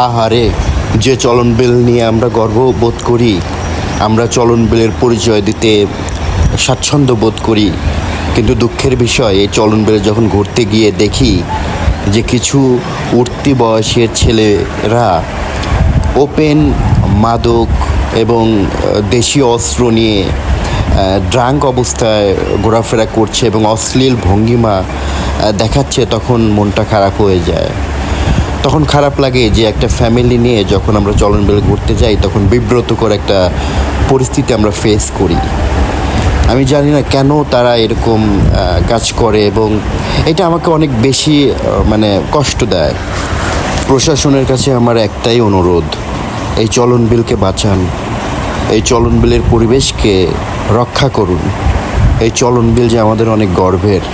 আহারে, যে চলন বিল নিয়ে আমরা গর্ববোধ করি, আমরা চলন বিলের পরিচয় দিতে স্বাচ্ছন্দ্য বোধ করি, কিন্তু দুঃখের বিষয় এই চলন বিলে যখন ঘুরতে গিয়ে দেখি যে কিছু উঠতি বয়সের ছেলেরা ওপেন মাদক এবং দেশীয় অস্ত্র নিয়ে ড্রাঙ্ক অবস্থায় ঘোরাফেরা করছে এবং অশ্লীল ভঙ্গিমা দেখাচ্ছে, তখন মনটা খারাপ হয়ে যায়। তখন খারাপ লাগে যে একটা ফ্যামিলি নিয়ে যখন আমরা চলন বিল ঘুরতে যাই, তখন বিব্রতকর একটা পরিস্থিতি আমরা ফেস করি। আমি জানি না কেন তারা এরকম কাজ করে, এবং এটা আমাকে অনেক বেশি কষ্ট দেয়। প্রশাসনের কাছে আমার একটাই অনুরোধ, এই চলন বিলকে বাঁচান, এই চলন বিলের পরিবেশকে রক্ষা করুন। এই চলন বিল যে আমাদের অনেক গর্বের।